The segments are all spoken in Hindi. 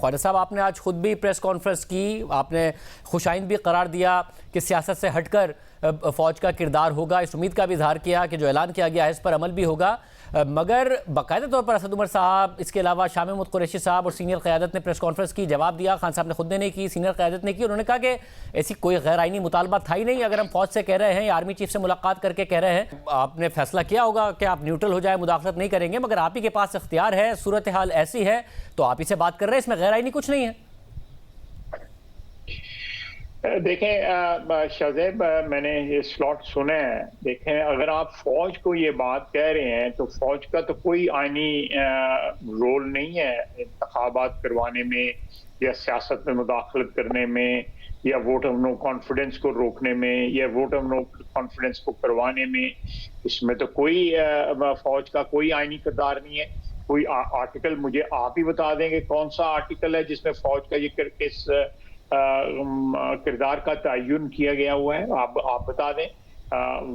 ख्वाजा साहब, आपने आज खुद भी प्रेस कॉन्फ्रेंस की, आपने खुशाइंद भी करार दिया कि सियासत से हटकर फ़ौज का किरदार होगा। इस उम्मीद का भी इजहार किया कि जो ऐलान किया गया है इस पर अमल भी होगा। मगर बाकायदा तौर पर असद उमर साहब, इसके अलावा शाह महमूद कुरैशी साहब और सीनियर क़यादत ने प्रेस कॉन्फ्रेंस की, जवाब दिया। खान साहब ने खुद ने नहीं की, सीनियर क़यादत ने की। उन्होंने कहा कि ऐसी कोई गैर आइनी मुतालबा था ही नहीं। अगर हम फ़ौज से कह रहे हैं या आर्मी चीफ से मुलाकात करके कह रहे हैं, आपने फैसला किया होगा कि आप न्यूट्रल हो जाए, मुदाखलत नहीं करेंगे, मगर आप ही के पास इख्तियार है, सूरत हाल ऐसी है तो आप ही से बात कर रहे हैं, इसमें गैर आइनी कुछ नहीं है। देखें शाहजेब, मैंने ये स्लॉट सुने हैं। देखें, अगर आप फौज को ये बात कह रहे हैं तो फौज का तो कोई आईनी रोल नहीं है इंतखाबात करवाने में या सियासत में मुदाखलत करने में या वोट ऑफ नो कॉन्फिडेंस को रोकने में या वोट ऑफ नो कॉन्फिडेंस को करवाने में। इसमें तो कोई फौज का कोई आईनी किरदार नहीं है। कोई आर्टिकल मुझे आप ही बता देंगे कौन सा आर्टिकल है जिसमें फौज का ये किस किरदार का तयन किया गया हुआ है? आप बता दें।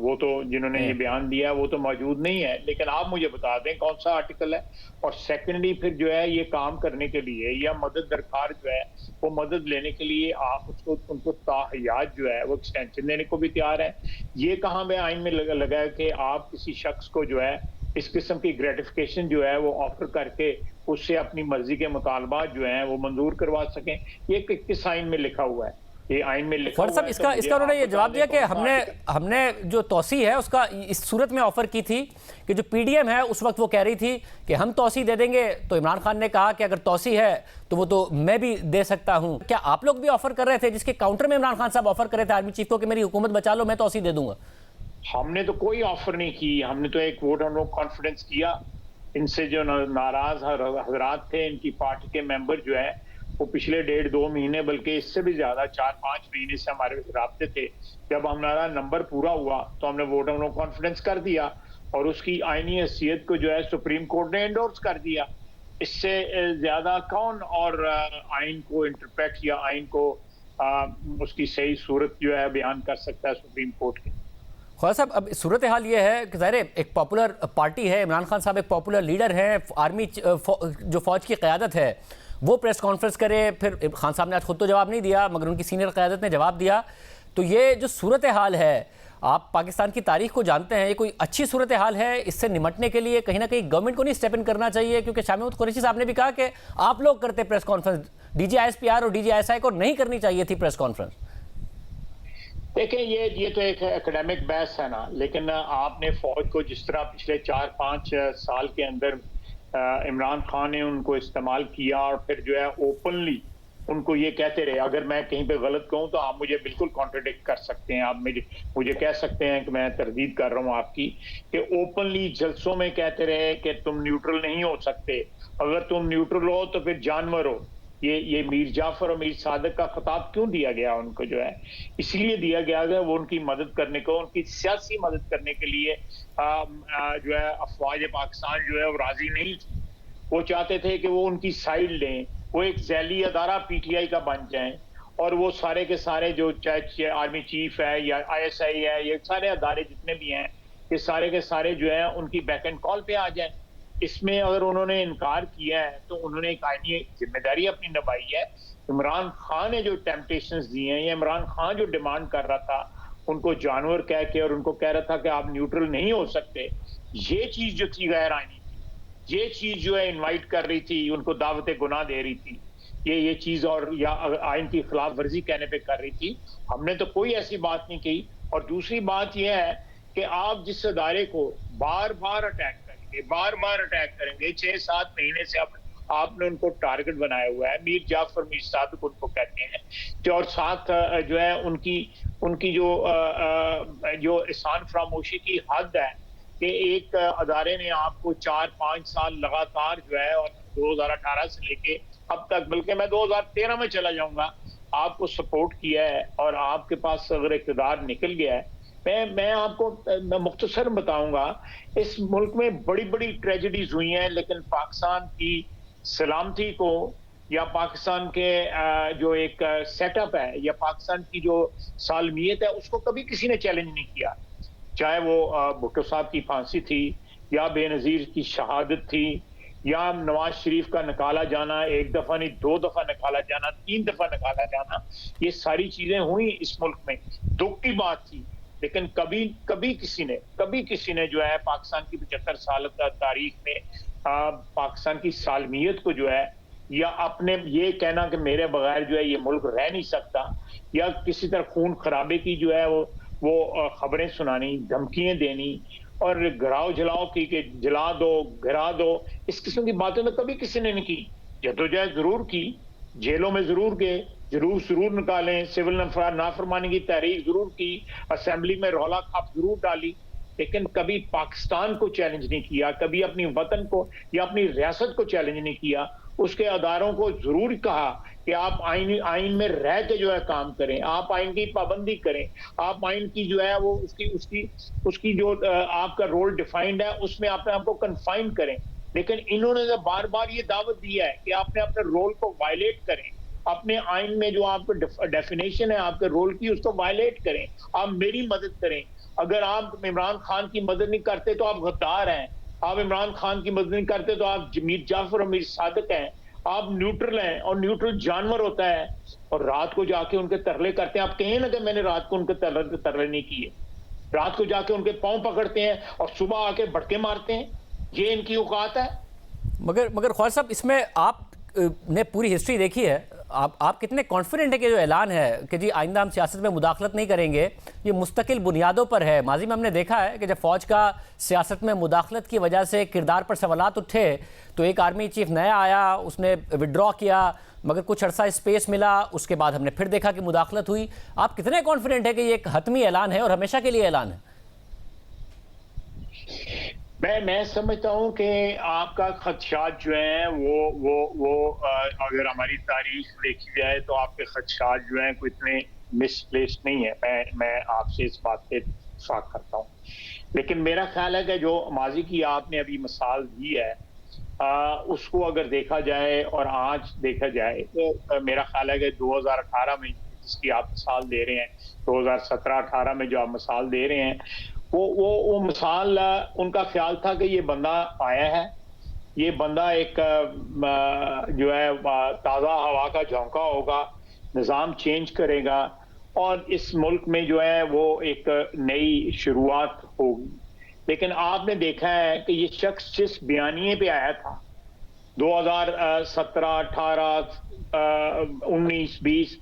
वो तो जिन्होंने ये बयान दिया वो तो मौजूद नहीं है, लेकिन आप मुझे बता दें कौन सा आर्टिकल है। और सेकेंडली फिर जो है ये काम करने के लिए या मदद दरकार जो है वो मदद लेने के लिए आप उसको उनको ताहयात जो है वो एक्सटेंशन देने को भी तैयार है। ये कहाँ में आइन में लगा है कि आप किसी शख्स को जो है इस किस्म की ग्रेटिफिकेशन जो है वो ऑफर करके उससे अपनी मर्जी के मुतालबात जो हैं वो मंजूर करवा सकें? ये किस आइन में लिखा हुआ है? ये आइन में लिखा हुआ है। इसका उन्होंने ये जवाब दिया कि हमने जो तौसी है उसका इस सूरत में ऑफर की थी कि जो पीडीएम है उस वक्त वो कह रही थी कि हम तौसी दे देंगे, तो इमरान खान ने कहा कि अगर तौसी है तो वो तो मैं भी दे सकता हूं। क्या आप लोग भी ऑफर कर रहे थे जिसके काउंटर में इमरान खान साहब ऑफर कर रहे थे आर्मी चीफ को कि मेरी हुकूमत बचा लो, मैं तौसी दे दूंगा? हमने तो कोई ऑफर नहीं की। हमने तो एक वोट ऑफ नो कॉन्फिडेंस किया। इनसे जो नाराज हजरात थे, इनकी पार्टी के मेंबर जो है वो पिछले 1.5-2 महीने बल्कि इससे भी ज्यादा 4-5 महीने से हमारे राब्ते थे। जब हमारा नंबर पूरा हुआ तो हमने वोट ऑफ नो कॉन्फिडेंस कर दिया और उसकी आईनी हैसियत को जो है सुप्रीम कोर्ट ने एंडोर्स कर दिया। इससे ज्यादा कौन और आइन को इंटरप्रेट या आइन को उसकी सही सूरत जो है बयान कर सकता है सुप्रीम कोर्ट के? ख्वाजा साहब, अब सूरत हाल ये है कि ज़ाहिर एक पॉपुलर पार्टी है, इमरान खान साहब एक पॉपुलर लीडर हैं, आर्मी जो फ़ौज की क़यादत है वो प्रेस कॉन्फ्रेंस करे, फिर खान साहब ने आज खुद तो जवाब नहीं दिया मगर उनकी सीनियर क़यादत ने जवाब दिया। तो ये जो सूरत हाल है, आप पाकिस्तान की तारीख को जानते हैं, ये कोई अच्छी सूरत हाल है? इससे निमटने के लिए कहीं ना कहीं गवर्नमेंट को नहीं स्टेप इन करना चाहिए? क्योंकि शाह महमूद कुरैशी साहब ने भी कहा कि आप लोग करते प्रेस कॉन्फ्रेंस, DGISPR और DGISI को नहीं करनी चाहिए थी प्रेस कॉन्फ्रेंस। देखें, ये तो एक एकेडमिक बहस है ना, लेकिन आपने फौज को जिस तरह पिछले 4-5 साल के अंदर इमरान खान ने उनको इस्तेमाल किया और फिर जो है ओपनली उनको ये कहते रहे, अगर मैं कहीं पे गलत कहूं तो आप मुझे बिल्कुल कॉन्ट्रडिक्ट कर सकते हैं, आप मुझे कह सकते हैं कि मैं तरदीद कर रहा हूं आपकी, कि ओपनली जलसों में कहते रहे कि तुम न्यूट्रल नहीं हो सकते, अगर तुम न्यूट्रल हो तो फिर जानवर हो। ये मीर जाफर और मीर सादिक का खिताब क्यों दिया गया उनको? जो है इसलिए दिया गया है वो उनकी मदद करने को, उनकी सियासी मदद करने के लिए जो है अफवाज पाकिस्तान जो है वो राजी नहीं थी। वो चाहते थे कि वो उनकी साइड लें, वो एक जैली अदारा PTI का बन जाएं और वो सारे के सारे जो चाहे आर्मी चीफ है या ISI है, ये सारे अदारे जितने भी हैं, ये सारे के सारे जो है उनकी बैक एंड कॉल पे आ जाए। इसमें अगर उन्होंने इनकार किया है तो उन्होंने एक आईनी जिम्मेदारी अपनी निभाई है। इमरान खान ने जो टेम्पटेशंस दिए हैं या इमरान खान जो डिमांड कर रहा था उनको जानवर कह के और उनको कह रहा था कि आप न्यूट्रल नहीं हो सकते, ये चीज जो थी गैर आईनी थी। ये चीज जो है इनवाइट कर रही थी, उनको दावत गुनाह दे रही थी, ये चीज और या आइन की खिलाफ वर्जी कहने पे कर रही थी। हमने तो कोई ऐसी बात नहीं की। और दूसरी बात यह है कि आप जिस अदारे को बार बार अटैक करेंगे 6-7 महीने से आपने उनको टारगेट बनाया हुआ है, मीर जाफर मीर सादिक उनको कहते हैं, और साथ जो है उनकी जो एहसान फरामोशी की हद है कि एक अदारे ने आपको 4-5 साल लगातार जो है और 2018 से लेके अब तक, बल्कि मैं 2013 में चला जाऊंगा, आपको सपोर्ट किया है और आपके पास अगर इक़्तिदार निकल गया है। मैं आपको मुख्तसर बताऊंगा, इस मुल्क में बड़ी बड़ी ट्रेजेडीज हुई हैं, लेकिन पाकिस्तान की सलामती को या पाकिस्तान के जो एक सेटअप है या पाकिस्तान की जो सालमियत है उसको कभी किसी ने चैलेंज नहीं किया। चाहे वो भुट्टो साहब की फांसी थी या बेनजीर की शहादत थी या नवाज शरीफ का निकाला जाना, एक दफा नहीं 2 दफा निकाला जाना, 3 दफा निकाला जाना, ये सारी चीजें हुई इस मुल्क में, दुख की बात थी। लेकिन कभी कभी किसी ने जो है पाकिस्तान की 75 साल तारीख में पाकिस्तान की सालमियत को जो है, या अपने ये कहना कि मेरे बगैर जो है ये मुल्क रह नहीं सकता, या किसी तरह खून खराबे की जो है वो खबरें सुनानी, धमकियां देनी और गिराओ जलाओ की कि जला दो, गिरा दो, इस किस्म की बातें तो कभी किसी ने नहीं की। जद्दोजहद जरूर की, जेलों में जरूर गए, जरूर निकालें, सिविल नाफरमानी की तहरीक जरूर की, असेंबली में रौला खप जरूर डाली, लेकिन कभी पाकिस्तान को चैलेंज नहीं किया, कभी अपनी वतन को या अपनी रियासत को चैलेंज नहीं किया। उसके अदारों को जरूर कहा कि आप आइन में रह के जो है काम करें, आप आइन की पाबंदी करें, आप आइन की जो है वो उसकी जो आपका रोल डिफाइंड है उसमें अपने आप को कन्फाइन करें। लेकिन इन्होंने तो बार बार ये दावत दिया है कि आपने अपने रोल को वायलेट करें, अपने आइन में जो आपका डेफिनेशन है आपके रोल की उसको वायलेट करें, आप मेरी मदद करें। अगर आप इमरान खान की मदद नहीं करते तो आप गद्दार हैं, आप इमरान खान की मदद नहीं करते तो आप मीर जाफर और मीर सादिक हैं, आप न्यूट्रल हैं, और न्यूट्रल जानवर होता है। और रात को जाके उनके तरले करते हैं, आप कहें ना कि मैंने रात को उनके तरले नहीं किए, रात को जाके उनके पांव पकड़ते हैं और सुबह आके भटके मारते हैं, ये इनकी औकात है। मगर ख्वाजा साहब, इसमें आप ने पूरी हिस्ट्री देखी है, आप कितने कॉन्फिडेंट है कि जो ऐलान है कि जी आइंदा हम सियासत में मुदाखलत नहीं करेंगे, ये मुस्तकिल बुनियादों पर है? माजी में हमने देखा है कि जब फ़ौज का सियासत में मुदाखलत की वजह से किरदार पर सवालात उठे तो एक आर्मी चीफ नया आया, उसने विड्रॉ किया, मगर कुछ अर्सा स्पेस मिला, उसके बाद हमने फिर देखा कि मुदाखलत हुई। आप कितने कॉन्फिडेंट है कि ये एक हतमी ऐलान है और हमेशा के लिए ऐलान है? मैं समझता हूं कि आपका खदशात जो है वो अगर हमारी तारीख देखी जाए तो आपके खदशात जो हैं कोई इतने मिसप्लेस्ड नहीं है। मैं आपसे इस बात पे इत्तेफाक करता हूं, लेकिन मेरा ख्याल है कि जो माजी की आपने अभी मिसाल दी है उसको अगर देखा जाए और आज देखा जाए तो मेरा ख्याल है कि 2018 में जिसकी आप मिसाल दे रहे हैं, 2017-18 में जो आप मिसाल दे रहे हैं, वो मिसाल उनका ख्याल था कि ये बंदा आया है, ये बंदा एक जो है ताज़ा हवा का झोंका होगा, निज़ाम चेंज करेगा और इस मुल्क में जो है वो एक नई शुरुआत होगी। लेकिन आपने देखा है कि ये शख्स जिस बयानिए पे आया था 2017, 18, 19, 20,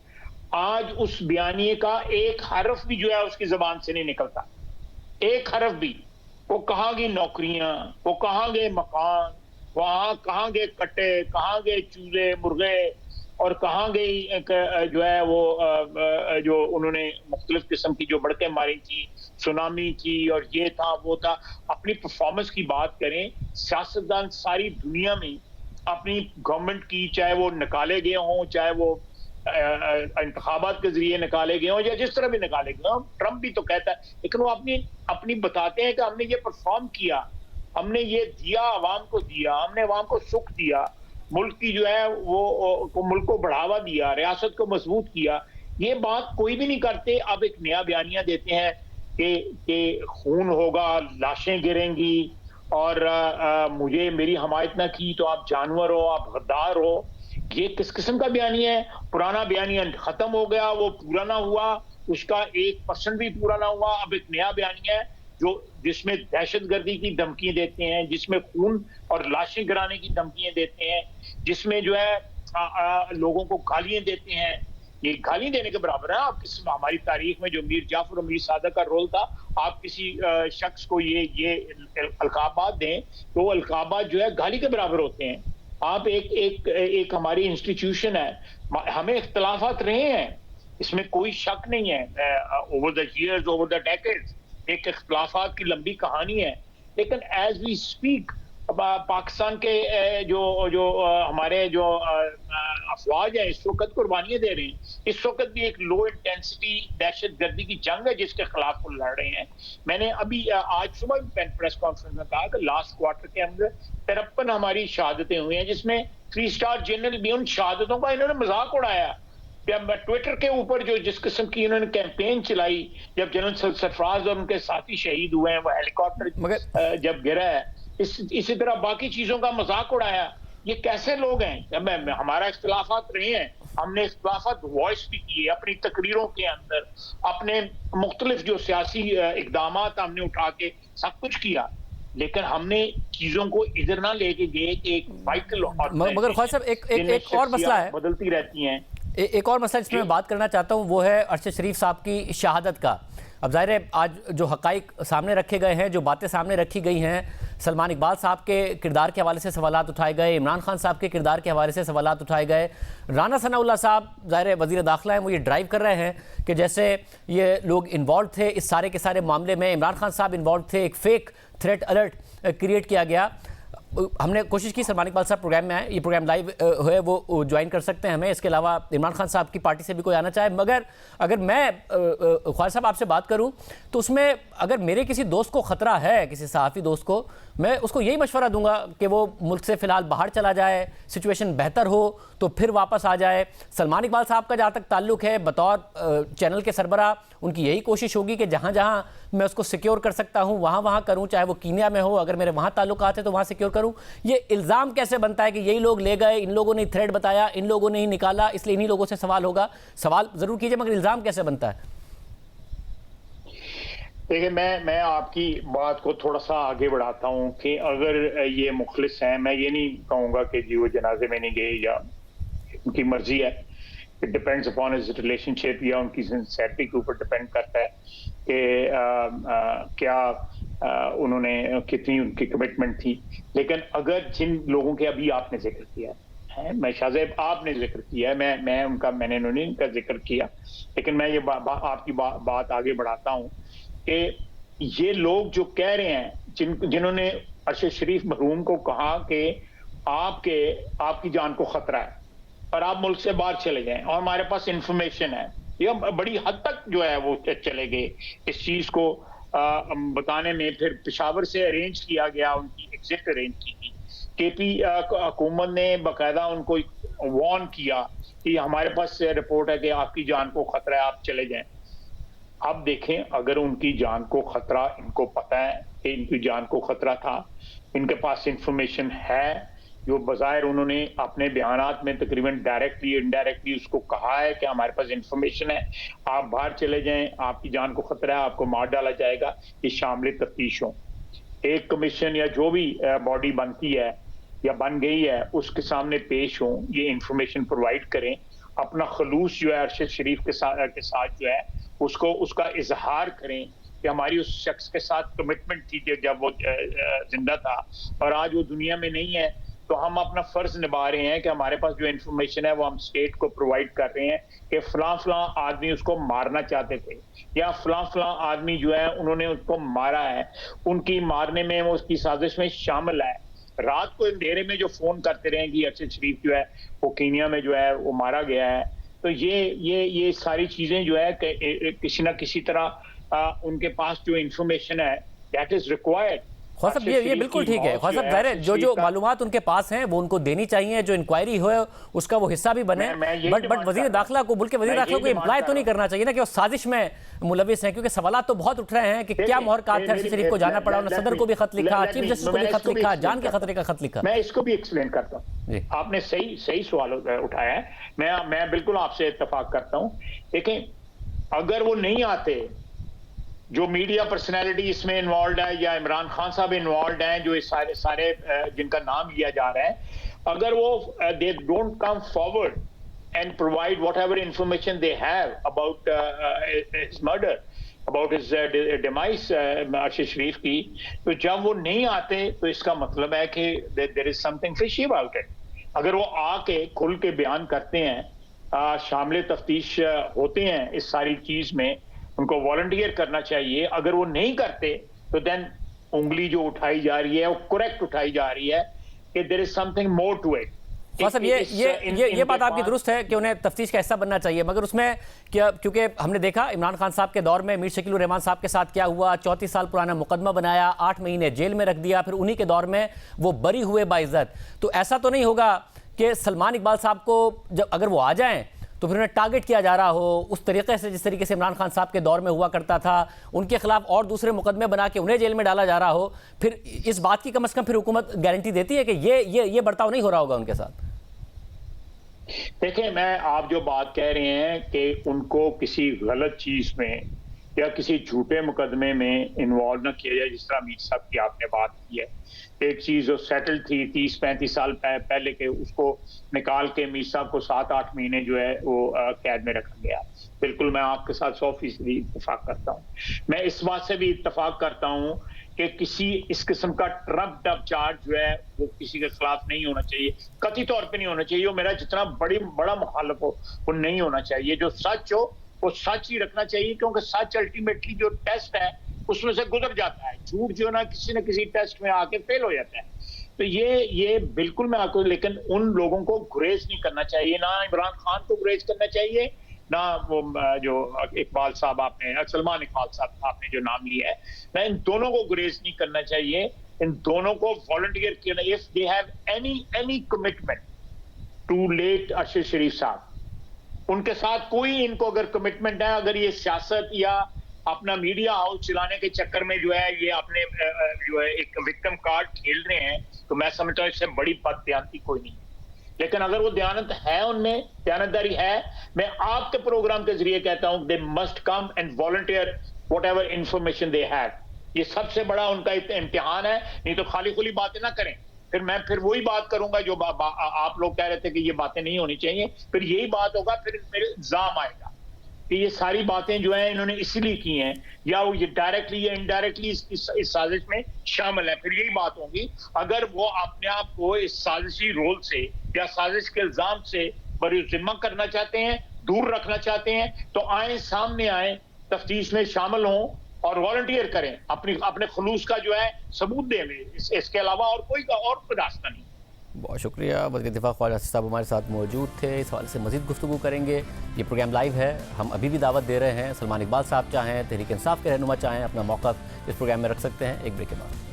आज उस बयानिए का एक हर्फ भी जो है उसकी जबान से नहीं निकलता, एक हरफ भी। वो कहाँ गई नौकरियां, वो कहाँ गए मकान, वहां कहाँ गए कट्टे, कहाँ गए चूजे मुर्गे, और कहाँ गई जो है वो जो उन्होंने मुख्तलिफ किस्म की जो बड़कें मारी थी, सुनामी थी और ये था वो था। अपनी परफॉर्मेंस की बात करें, सियासतदान सारी दुनिया में अपनी गवर्नमेंट की, चाहे वो निकाले गए हों, चाहे वो इंतखाबात के जरिए निकाले गए हों या जिस तरह भी निकाले गए हों, ट्रंप भी तो कहता है, लेकिन वो अपनी बताते हैं कि हमने ये परफॉर्म किया, हमने ये दिया, आवाम को दिया, हमने आवाम को सुख दिया, मुल्क की जो है वो मुल्क को बढ़ावा दिया, रियासत को मजबूत किया। ये बात कोई भी नहीं करते। अब एक नया बयानिया देते हैं कि खून होगा, लाशें गिरेंगी और मुझे मेरी हमायत ना की तो आप जानवर हो, आप गद्दार हो। ये किस किस्म का बयानिया है? पुराना बयानिया खत्म हो गया, वो पूरा ना हुआ, उसका 1% भी पूरा ना हुआ। अब एक नया बयानिया है जिसमें दहशतगर्दी की धमकियां देते हैं, जिसमें खून और लाशें गिराने की धमकियां देते हैं, जिसमें जो है लोगों को गालियां देते हैं। ये गाली देने के बराबर है। आप किसी हमारी तारीख में जो मीर जाफर और मीर सादिक का रोल था, आप किसी शख्स को ये अलकाबात दें तो वो अलकाबात जो है गाली के बराबर होते हैं। आप एक हमारी इंस्टीट्यूशन है, हमें इख्तलाफात रहे हैं, इसमें कोई शक नहीं है। Over the years, over the decades एक इख्तलाफात की लंबी कहानी है, लेकिन एज वी स्पीक पाकिस्तान के जो हमारे जो अफवाज है इस वक्त कुर्बानियां दे रहे हैं। इस वक्त भी एक लो इंटेंसिटी दहशतगर्दी की जंग है जिसके खिलाफ वो लड़ रहे हैं। मैंने अभी आज सुबह प्रेस कॉन्फ्रेंस में कहा कि लास्ट क्वार्टर के अंदर 53 हमारी शहादतें हुई हैं, जिसमें 3 स्टार जनरल भी, उन शहादतों का इन्होंने मजाक उड़ाया। ट्विटर के ऊपर जो जिस किस्म की इन्होंने कैंपेन चलाई, जब जनरल सरफराज और उनके साथी शहीद हुए हैं, वो हेलीकॉप्टर जब गिरा है इसी तरह बाकी चीजों का मजाक उड़ाया। ये कैसे लोग हैं? हमारा इख्तिलाफात रहे हैं, हमने इख्तिलाफात वॉइस भी किए अपनी तकरीरों के अंदर, अपने मुख्तलिफ जो सियासी इकदामात हमने उठा के सब कुछ किया, लेकिन हमने चीजों को इधर ना लेके गए कि एक वाइटल मगर ख्वाजा साहब एक और मसला है, बदलती रहती हैं। एक और मसला जिसमें मैं बात करना चाहता हूं वो है अरशद शरीफ साहब की शहादत का। अब जाहिर है आज जो हकाइक सामने रखे गए हैं, जो बातें सामने रखी गई हैं, सलमान इकबाल साहब के किरदार के हवाले से सवालात उठाए गए, इमरान खान साहब के किरदार के हवाले से सवालात उठाए गए, राना सनाउल्लाह साहब जाहिर है वज़ीर दाखिला हैं, वो ये ड्राइव कर रहे हैं कि जैसे ये लोग इन्वॉल्व थे इस सारे के सारे मामले में, इमरान खान साहब इन्वॉल्व थे, एक फेक थ्रेट अलर्ट क्रिएट किया गया। हमने कोशिश की सलमान इकबाल साहब प्रोग्राम में आए, ये प्रोग्राम लाइव है, वो ज्वाइन कर सकते हैं हमें, इसके अलावा इमरान खान साहब की पार्टी से भी कोई आना चाहे। मगर अगर मैं ख्वाजा साहब आपसे बात करूं तो उसमें अगर मेरे किसी दोस्त को ख़तरा है, किसी सहाफ़ी दोस्त को, मैं उसको यही मशवरा दूंगा कि वो मुल्क से फ़िलहाल बाहर चला जाए, सिचुएशन बेहतर हो तो फिर वापस आ जाए। सलमान इकबाल साहब का जहाँ तक ताल्लुक़ है, बतौर चैनल के सरबराह उनकी यही कोशिश होगी कि जहाँ जहाँ मैं उसको सिक्योर कर सकता हूँ वहाँ वहाँ करूँ, चाहे वो कीनिया में हो, अगर मेरे वहाँ ताल्लुकात है तो वहाँ सिक्योर करूँ। ये इल्ज़ाम कैसे बनता है कि यही लोग ले गए, इन लोगों ने थ्रेड बताया, इन लोगों ने ही निकाला, इसलिए इन्हीं लोगों से सवाल होगा? सवाल ज़रूर कीजिए मगर इल्ज़ाम कैसे बनता है? देखिए, मैं आपकी बात को थोड़ा सा आगे बढ़ाता हूँ कि अगर ये मुखलिस हैं, मैं ये नहीं कहूँगा कि जी वो जनाजे में नहीं गए या उनकी मर्जी है, it depends upon his relationship या उनकी सिंसेरिटी के ऊपर डिपेंड करता है कि क्या उन्होंने कितनी उनकी कमिटमेंट थी। लेकिन अगर जिन लोगों के अभी आपने जिक्र किया है, मैं शाहजेब आपने जिक्र किया है, मैंने उनका जिक्र किया, लेकिन मैं ये आपकी बात आगे बढ़ाता हूँ कि ये लोग जो कह रहे हैं, जिन्होंने अरशद शरीफ मरहूम को कहा कि आपकी जान को खतरा है और आप मुल्क से बाहर चले जाएं और हमारे पास इंफॉर्मेशन है, ये बड़ी हद तक जो है वो चले गए इस चीज को बताने में। फिर पेशावर से अरेंज किया गया, उनकी एग्जिट अरेंज की गई, केपी हुकूमत ने बाकायदा उनको वार्न किया कि हमारे पास रिपोर्ट है कि आपकी जान को खतरा है, आप चले जाएं। अब देखें, अगर उनकी जान को खतरा, इनको पता है कि इनकी जान को खतरा था, इनके पास इंफॉर्मेशन है, जो बज़ाहिर उन्होंने अपने बयानात में तकरीबन डायरेक्टली इनडायरेक्टली उसको कहा है कि हमारे पास इंफॉर्मेशन है, आप बाहर चले जाएं, आपकी जान को खतरा है, आपको मार डाला जाएगा, ये शामिल तफ्तीश हो। एक कमीशन या जो भी बॉडी बनती है या बन गई है उसके सामने पेश हो, ये इंफॉर्मेशन प्रोवाइड करें, अपना खलूस जो है अरशद शरीफ के साथ जो है उसका इजहार करें कि हमारी उस शख्स के साथ कमिटमेंट थी कि जब वो जिंदा था और आज वो दुनिया में नहीं है, तो हम अपना फर्ज निभा रहे हैं कि हमारे पास जो इंफॉर्मेशन है वो हम स्टेट को प्रोवाइड कर रहे हैं कि फलां आदमी उसको मारना चाहते थे या फलां आदमी जो है उन्होंने उसको मारा है, उनकी मारने में वो उसकी साजिश में शामिल है। रात को अंधेरे में जो फोन करते रहे कि अरशद शरीफ जो है वो कीनिया में जो है वो मारा गया है, तो ये सारी चीजें जो है किसी ना किसी तरह उनके पास जो इंफॉर्मेशन है that is required. Khwaja Sahab ये बिल्कुल ठीक है ख्वाजा साहब, जाहिर जो मालूमात उनके पास हैं वो उनको देनी चाहिए, जो इंक्वायरी हो उसका वो हिस्सा भी बने। बट वजीर दाखिला को, मुल्क के वजीर दाखिला को इम्प्लाई तो नहीं करना चाहिए ना कि वो साजिश में मुलविस हैं, क्योंकि सवाल तो बहुत उठ रहे हैं कि क्या मोहरकात थे अरशद शरीफ को जाना पड़ा, उन्होंने सदर को भी खत लिखा, चीफ जस्टिस को भी खत लिखा, जान के खतरे का खत लिखा। मैं इसको भी एक्सप्लेन करता हूँ, आपने सही सवाल उठाया है, मैं बिल्कुल आपसे इत्तेफाक करता हूँ। लेकिन अगर वो नहीं आते, जो मीडिया पर्सनैलिटी इसमें इन्वॉल्व है या इमरान खान साहब इन्वॉल्व हैं, जो इस सारे जिनका नाम लिया जा रहा है, अगर वो they don't come forward and provide whatever information they have about his murder, about his demise Arshad Sharif की, तो जब वो नहीं आते तो इसका मतलब है कि there is something fishy about it. अगर वो आके खुल के बयान करते हैं, शामिल तफ्तीश होते हैं इस सारी चीज में, उनको वॉलंटियर करना चाहिए। अगर वो नहीं करते तो देन उंगली जो उठाई जा रही है वो करेक्ट उठाई जा रही है कि there is something more to it. साहब ये बात आपकी दुरुस्त है कि उन्हें तफ्तीश का हिस्सा बनना चाहिए, मगर उसमें क्या, क्योंकि हमने देखा इमरान खान साहब के दौर में मीर शकील उर रहमान साहब के साथ क्या हुआ, 34 साल पुराना मुकदमा बनाया, 8 महीने जेल में रख दिया, फिर उन्हीं के दौर में वो बरी हुए बाइज्जत। तो ऐसा तो नहीं होगा कि सलमान इकबाल साहब को जब अगर वो आ जाएं तो फिर उन्हें टारगेट किया जा रहा हो उस तरीके से जिस तरीके से इमरान खान साहब के दौर में हुआ करता था, उनके खिलाफ और दूसरे मुकदमे बना के उन्हें जेल में डाला जा रहा हो, फिर इस बात की कम से कम फिर हुकूमत गारंटी देती है कि ये बर्ताव नहीं हो रहा होगा उनके साथ? देखिए, मैं आप जो बात कह रहे हैं कि उनको किसी गलत चीज में या किसी झूठे मुकदमे में इन्वॉल्व ना किया जाए, जिस तरह मीर साहब की आपने बात की है, एक चीज जो सेटल थी 30-35 साल पहले के, उसको निकाल के मीर साहब को 7-8 महीने जो है वो कैद में रखा गया। बिल्कुल मैं आपके साथ 100% इत्तेफाक करता हूँ। मैं इस बात से भी इत्तेफाक करता हूँ कि किसी इस किस्म का ट्रम्प्ड अप चार्ज जो है वो किसी के खिलाफ नहीं होना चाहिए, कतई तौर पे नहीं होना चाहिए। वो मेरा जितना बड़ा मुखालिफ हो वो नहीं होना चाहिए। जो सच हो वो सच ही रखना चाहिए, क्योंकि सच अल्टीमेटली जो टेस्ट है उसमें से गुजर जाता है। झूठ जो ना किसी टेस्ट में आके फेल हो जाता है। तो ये बिल्कुल मैं आपको, लेकिन उन लोगों को गुरेज नहीं करना चाहिए, ना इमरान खान को गुरेज करना चाहिए, ना वो जो इकबाल साहब आपने, सलमान इकबाल साहब आपने जो नाम लिया है, ना इन दोनों को गुरेज नहीं करना चाहिए। इन दोनों को वॉलंटियर किया, if they have any commitment to let Arshad Sharif साहब, उनके साथ कोई इनको अगर कमिटमेंट है, अगर ये सियासत या अपना मीडिया हाउस चलाने के चक्कर में जो है ये अपने जो है एक विक्टिम कार्ड खेल रहे हैं, तो मैं समझता हूँ इससे बड़ी बददियानती कोई नहीं है। लेकिन अगर वो दयानत है, उनमें दयानतदारी है, मैं आपके प्रोग्राम के जरिए कहता हूं, they must come and volunteer whatever information they have. ये सबसे बड़ा उनका इम्तिहान है, नहीं तो खाली खुली बातें ना करें। फिर वही बात करूंगा जो आप लोग कह रहे थे कि ये बातें नहीं होनी चाहिए, फिर यही बात होगा, फिर मेरे इल्जाम आएगा कि ये सारी बातें जो है इन्होंने इसलिए की हैं, या वो ये डायरेक्टली या इनडायरेक्टली इस साजिश में शामिल है। फिर यही बात होगी, अगर वो अपने आप को इस साजिशी रोल से या साजिश के इल्जाम से बरी-जिम्मा करना चाहते हैं, दूर रखना चाहते हैं, तो आए, सामने आए, तफ्तीश में शामिल हों और वॉलंटियर करें, अपने खुलूस का जो है सबूत दें। इसके अलावा और कोई रास्ता नहीं। बहुत शुक्रिया। वज़ीर दिफ़ा ख्वाजा आसिफ साहब हमारे साथ मौजूद थे। इस हवाले से मज़ीद गुफ्तगू करेंगे। ये प्रोग्राम लाइव है, हम अभी भी दावत दे रहे हैं। सलमान इकबाल साहब चाहें, तहरीक इंसाफ के रहनुमा चाहें, अपना मौक़िफ़ इस प्रोग्राम में रख सकते हैं। एक ब्रेक के बाद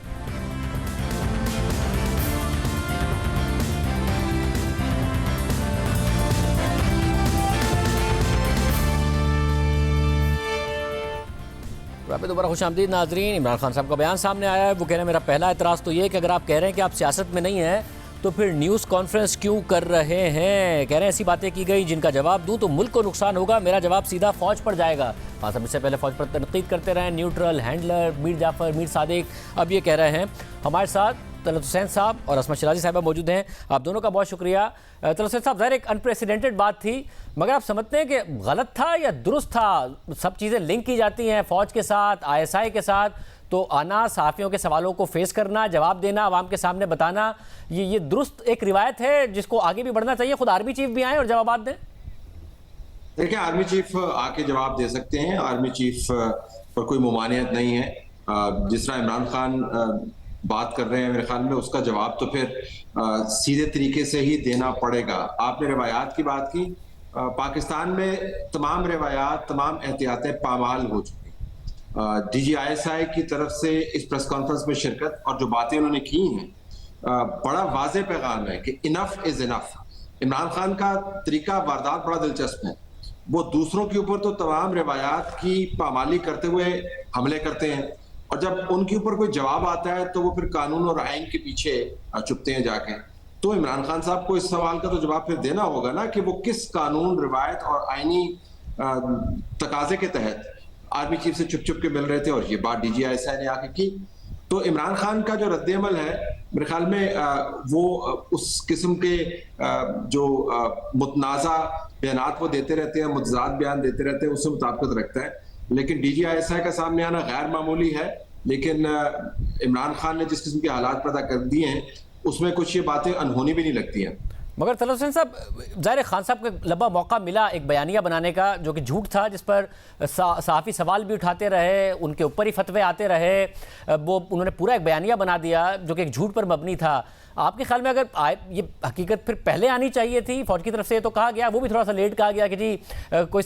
पे दोबारा खुशामदीद नाज़रीन। इमरान खान साहब का बयान सामने आया है। वो कह रहे हैं मेरा पहला एतराज़ तो ये कि अगर आप कह रहे हैं कि आप सियासत में नहीं हैं तो फिर न्यूज़ कॉन्फ्रेंस क्यों कर रहे हैं? कह रहे हैं ऐसी बातें की गई जिनका जवाब दूं तो मुल्क को नुकसान होगा, मेरा जवाब सीधा फ़ौज पर जाएगा। खान साहब इससे पहले फ़ौज पर तनकीद करते रहे, न्यूट्रल, हैंडलर, मीर जाफ़र, मीर सादिक। अब ये कह रहे हैं। हमारे साथ तलत हुसैन साहब और असमत शराजी साहिबा मौजूद हैं। आप दोनों का बहुत शुक्रिया। तलत हुसैन साहब, ज़ाहिर एक अनप्रेसिडेंटेड बात थी, मगर आप समझते हैं कि गलत था या दुरुस्त था? सब चीज़ें लिंक की जाती हैं फ़ौज के साथ, ISI के साथ, तो आना, सहाफ़ियों के सवालों को फेस करना, जवाब देना, आवाम के सामने बताना, ये दुरुस्त एक रिवायत है जिसको आगे भी बढ़ना चाहिए। खुद आर्मी चीफ भी आए और जवाब दें। देखिए, आर्मी चीफ आके जवाब दे सकते हैं। आर्मी चीफ पर कोई मुमानियत नहीं है। जिस तरह इमरान खान बात कर रहे हैं, मेरे ख्याल में उसका जवाब तो फिर सीधे तरीके से ही देना पड़ेगा। आपने रवायात की बात की। पाकिस्तान में तमाम रवायात, तमाम एहतियातें पामाल हो चुकी। DGISI की तरफ से इस प्रेस कॉन्फ्रेंस में शिरकत और जो बातें उन्होंने की हैं, बड़ा वाज़ेह पैगाम है कि enough is enough. Imran Khan का तरीका वारदात बड़ा दिलचस्प है। वो दूसरों के ऊपर तो तमाम रवायात की पामाली करते हुए हमले करते हैं, और जब उनके ऊपर कोई जवाब आता है तो वो फिर कानून और आइन के पीछे छुपते हैं जाके। तो इमरान खान साहब को इस सवाल का तो जवाब फिर देना होगा ना कि वो किस कानून, रिवायत और आइनी तकाजे के तहत आर्मी चीफ से चुप चुप के मिल रहे थे, और ये बात DGISI ने आके की। तो इमरान खान का जो रद्द-ए-अमल है, मेरे ख्याल में वो उस किस्म के जो मुतनाज़ा बयानात वो देते रहते हैं, मुतज़ाद बयान देते रहते हैं, उससे मुताबिकत रखता है। लेकिन DGISI का सामने आना गैर मामूली है। लेकिन इमरान खान ने जिस किस्म के हालात पैदा कर दिए हैं, उसमें कुछ ये बातें अनहोनी भी नहीं लगती हैं। मगर तलत हुसैन साहब, ज़ाहिर खान साहब को लंबा मौका मिला एक बयानिया बनाने का जो कि झूठ था, जिस पर सहाफ़ी सवाल भी उठाते रहे, उनके ऊपर ही फतवे आते रहे। वो उन्होंने पूरा एक बयानिया बना दिया जो कि एक झूठ पर मबनी था। आपके ख्याल में अगर ये हकीकत फिर पहले आनी चाहिए थी, फ़ौज की तरफ से तो कहा गया, वो भी थोड़ा सा लेट कहा गया कि जी कोई